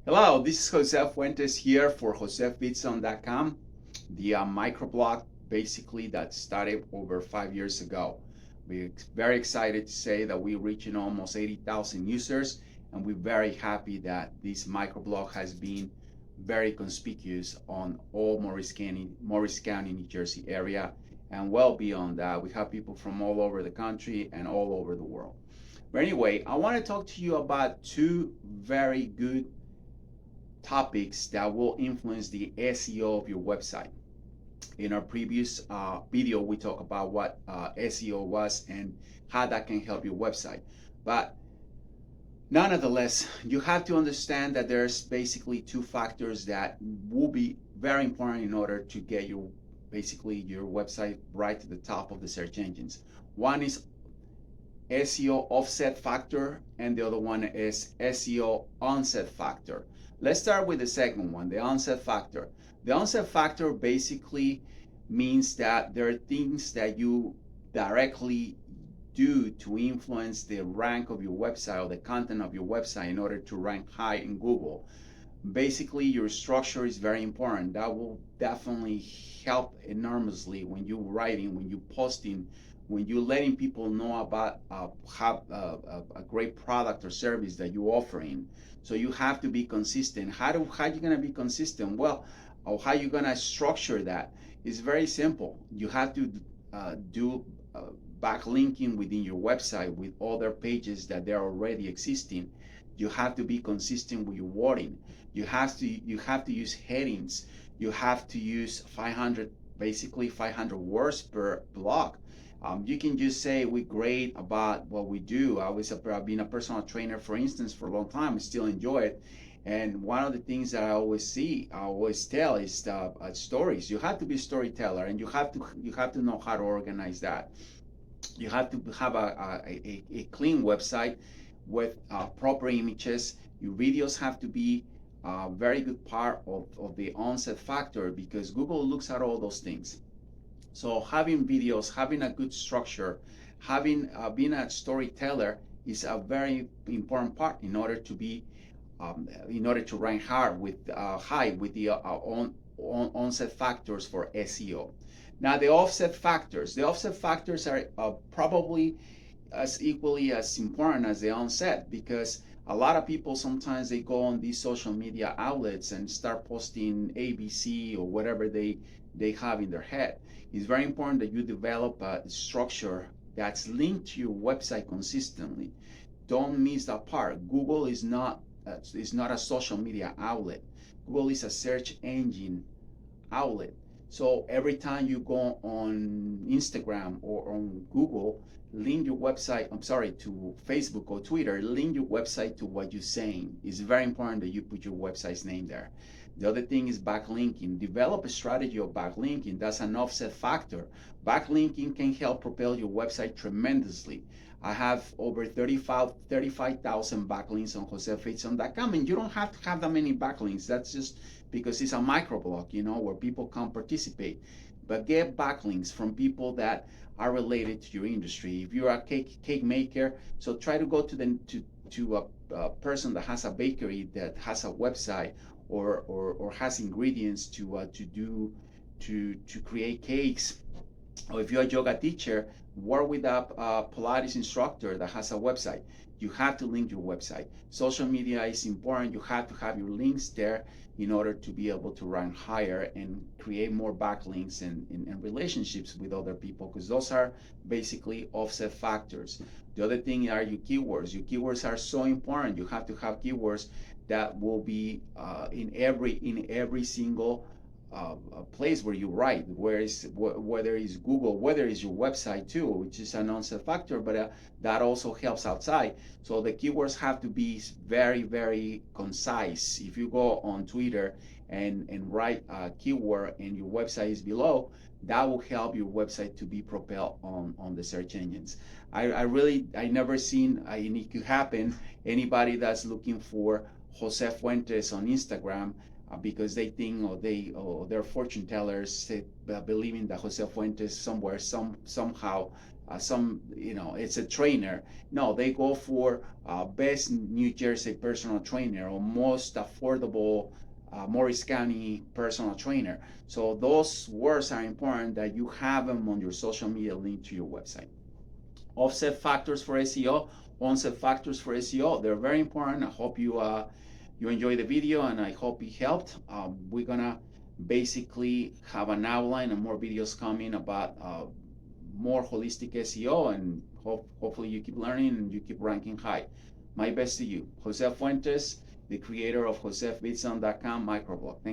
Hello, this is Jose Fuentes here for josefbitson.com, the microblog basically that started over 5 years ago. We're very excited to say that we're reaching almost 80,000 users, and we're very happy that this microblog has been very conspicuous on all Morris County, New Jersey area, and well beyond that. We have people from all over the country and all over the world. But anyway, I want to talk to you about two very good topics that will influence the SEO of your website. In our previous video, we talked about what SEO was and how that can help your website. But nonetheless, you have to understand that there's basically two factors that will be very important in order to get your website right to the top of the search engines. One is SEO offset factor, and the other one is SEO onset factor. Let's start with the second one, the onset factor. The onset factor basically means that there are things that you directly do to influence the rank of your website or the content of your website in order to rank high in Google. Basically, your structure is very important. That will definitely help enormously when you're writing, when you're posting, when you're letting people know about a great product or service that you're offering. So you have to be consistent. How you gonna be consistent? Well, or how you gonna structure that? It's very simple. You have to do backlinking within your website with other pages that they're already existing. You have to be consistent with your wording. You have to use headings. You have to use 500 words per blog. You can just say we're great about what we do. I've been a personal trainer, for instance, for a long time. I still enjoy it. And one of the things that I always tell is stories. You have to be a storyteller, and you have to know how to organize that. You have to have a clean website with proper images. Your videos have to be a very good part of the onset factor because Google looks at all those things. So having videos, having a good structure, having being a storyteller is a very important part in order to rank high with the onset factors for SEO. Now the offset factors are probably as equally as important as the onset because a lot of people sometimes they go on these social media outlets and start posting ABC or whatever they have in their head. It's very important that you develop a structure that's linked to your website consistently. Don't miss that part. Google is not a social media outlet. Google is a search engine outlet. So every time you go on Instagram or on Google, link your website, to Facebook or Twitter, link your website to what you're saying. It's very important that you put your website's name there. The other thing is backlinking. Develop a strategy of backlinking. That's an offset factor. Backlinking can help propel your website tremendously. I have over 35,000 backlinks on josefbitson.com, and you don't have to have that many backlinks. That's just because it's a microblog, where people can participate. But get backlinks from people that are related to your industry. If you're a cake maker, so try to go to a person that has a bakery that has a website or has ingredients to create cakes. Or if you're a yoga teacher, work with a Pilates instructor that has a website. You have to link your website. Social media is important. You have to have your links there in order to be able to rank higher and create more backlinks and relationships with other people, because those are basically offset factors. The other thing are your keywords. Your keywords are so important. You have to have keywords that will be in every single place where you write, whether it's Google, whether it's your website too, which is an onset factor, but that also helps outside. So the keywords have to be very, very concise. If you go on Twitter and write a keyword and your website is below, that will help your website to be propelled on the search engines. I never seen, and it could happen, anybody that's looking for Jose Fuentes on Instagram because they think or they're fortune tellers believing that Jose Fuentes somehow some, it's a trainer. No, they go for best New Jersey personal trainer or most affordable Morris County personal trainer. So those words are important that you have them on your social media link to your website. Offset factors for SEO, onset factors for SEO. They're very important. I hope you enjoyed the video and I hope it helped. We're gonna basically have an outline and more videos coming about more holistic SEO, and hopefully you keep learning and you keep ranking high. My best to you. Jose Fuentes, the creator of JosefBitson.com microblog. Thank